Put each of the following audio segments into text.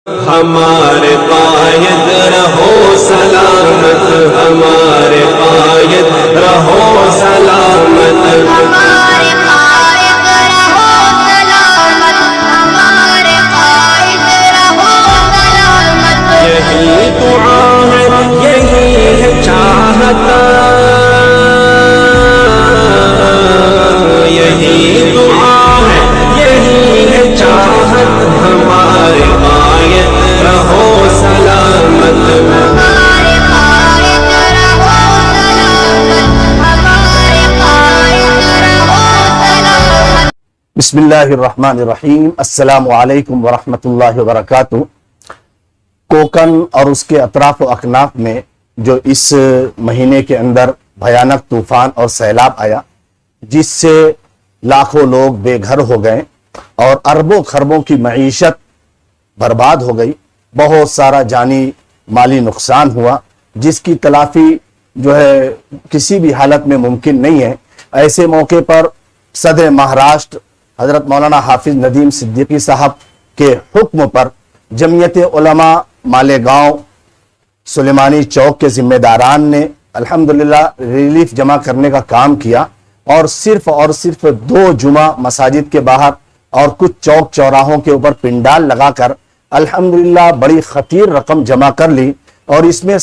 ہمارے قائد رہو سلامت، ہمارے قائد رہو سلامت، ہمارے قائد رہو سلامت، ہمارے قائد رہو سلامت۔ یہی دعا ہے، یہی ہے چاہت، یہی دعا ہے، یہی ہے چاہت، ہمارے قائد رہو سلامت، ہمارے قائد رہو سلامت، ہمارے قائد رہو سلامت۔ بسم اللہ الرحمن الرحیم۔ السلام علیکم ورحمۃ اللہ وبرکاتہ۔ کوکن اور اس کے اطراف و اکناف میں جو اس مہینے کے اندر بھیانک طوفان اور سیلاب آیا، جس سے لاکھوں لوگ بے گھر ہو گئے اور اربوں خربوں کی معیشت برباد ہو گئی، بہت سارا جانی مالی نقصان ہوا، جس کی تلافی جو ہے کسی بھی حالت میں ممکن نہیں ہے۔ ایسے موقع پر صدر مہاراشٹر حضرت مولانا حافظ ندیم صدیقی صاحب کے حکم پر جمعیت علماء مالیگاؤں سلیمانی چوک کے ذمہ داران نے الحمدللہ ریلیف جمع کرنے کا کام کیا، اور صرف 2 جمعہ مساجد کے باہر اور کچھ چوک چوراہوں کے اوپر پنڈال لگا کر الحمدللہ بڑی خطیر رقم جمع کر لی۔ اور اس میں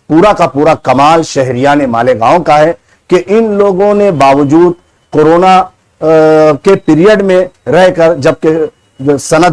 پورا کا پورا کمال شہریان مالیگاؤں کا ہے کہ ان لوگوں نے باوجود کورونا کے پیریڈ میں رہ کر، جبکہ صنعت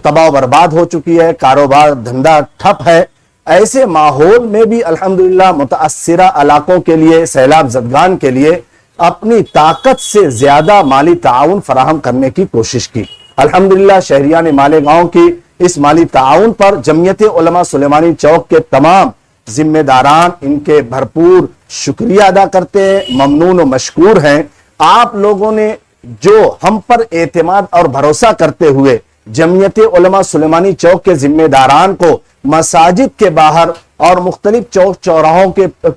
تباہ و برباد ہو چکی ہے، کاروبار دھندا ٹھپ ہے، ایسے ماحول میں بھی الحمدللہ متاثرہ علاقوں کے لیے، سیلاب زدگان کے لیے اپنی طاقت سے زیادہ مالی تعاون فراہم کرنے کی کوشش کی۔ الحمدللہ شہریان مالیگاؤں کی اس مالی تعاون پر جمعیت علماء سلیمانی چوک کے تمام ذمہ داران ان کے بھرپور شکریہ ادا کرتے ہیں، ممنون و مشکور ہیں۔ آپ لوگوں نے جو ہم پر اعتماد اور بھروسہ کرتے ہوئے جمعیت علماء سلیمانی چوک کے ذمہ داران کو مساجد کے باہر اور مختلف چوک چوراہوں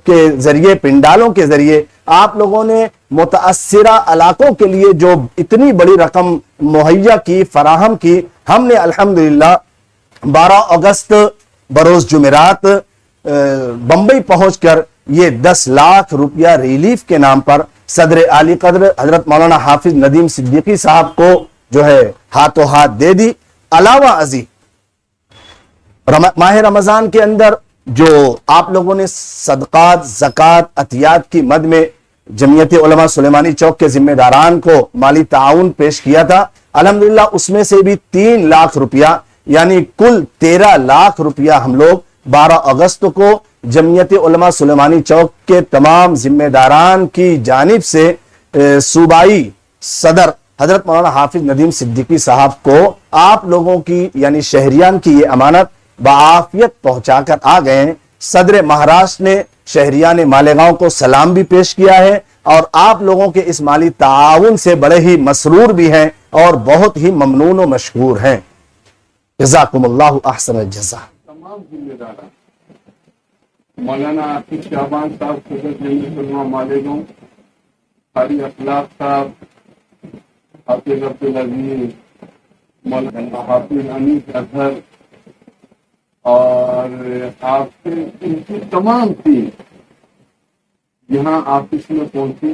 کے ذریعے، پنڈالوں کے ذریعے آپ لوگوں نے متاثرہ علاقوں کے لیے جو اتنی بڑی رقم مہیا کی، فراہم کی، ہم نے الحمدللہ 12 اگست بروز جمعرات بمبئی پہنچ کر یہ 10 لاکھ روپیہ ریلیف کے نام پر صدر عالی قدر حضرت مولانا حافظ ندیم صدیقی صاحب کو جو ہے ہاتھوں ہاتھ دے دی۔ علاوہ ازیں ماہ رمضان کے اندر جو آپ لوگوں نے صدقات، زکوٰۃ، عطیات کی مد میں جمعیت علماء سلیمانی چوک کے ذمہ داران کو مالی تعاون پیش کیا تھا، الحمدللہ اس میں سے بھی 3 لاکھ روپیہ یعنی کل 13 لاکھ روپیہ ہم لوگ 12 اگست کو جمعیت علماء سلیمانی چوک کے تمام ذمہ داران کی جانب سے صوبائی صدر حضرت مولانا حافظ ندیم صدیقی صاحب کو آپ لوگوں کی یعنی شہریان کی یہ امانت بعافیت پہنچا کر آ گئے ہیں۔ صدر مہاراشٹر نے شہریان مالیگاؤں کو سلام بھی پیش کیا ہے، اور آپ لوگوں کے اس مالی تعاون سے بڑے ہی مسرور بھی ہیں اور بہت ہی ممنون و مشکور ہیں۔ جزاکم اللہ احسن الجزاء۔ تمام ذمہ داران مولانا عاطف شعبان صاحب، صدر جمعیت علماء مالیگاؤں، قاری اخلاق صاحب، حافظ عبدالعزیز، مولانا حافظ انیس اظہر، اور آپ سے ان کی تمام ٹیم یہاں آفس میں پہنچی،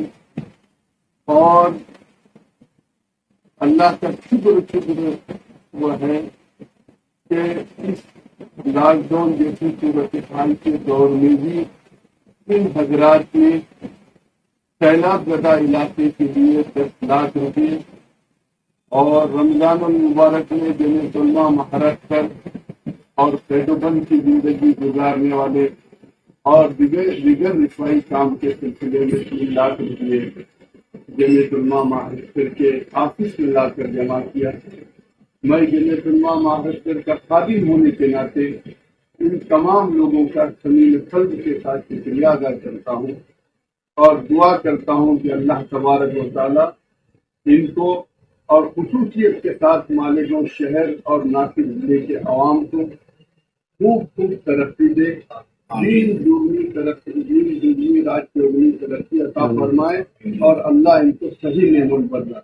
اور اللہ کا شکر وہ ہے کہ اس لاک ڈاؤن جیسی صورتحال کے دور میں بھی ان حضرات نے سیلاب زدہ علاقے کے لیے 10 لاکھ روپے، اور رمضان المبارک میں جمعیت علماء مہاراشٹر اور قیدوبند کی زندگی گزارنے والے اور دیگر رسوائی کام کے سلسلے میں 3 لاکھ روپے جمعیت علماء مہاراشٹر کے آفس میں لا کر جمع کیا۔ میں جمعیت علماء مہاراشٹر کا خادم ہونے کے ناطے ان تمام لوگوں کا صمیم قلب کے ساتھ شکریہ ادا کرتا ہوں، اور دعا کرتا ہوں کہ اللہ تبارک و تعالی ان کو اور خصوصیت کے ساتھ مالیگاؤں شہر اور ناسک ضلع کے عوام کو خوب ترقی دے، دین دگنی رات چوگنی ترقی عطا فرمائے، اور اللہ ان کو صحیح نعمت بدلا۔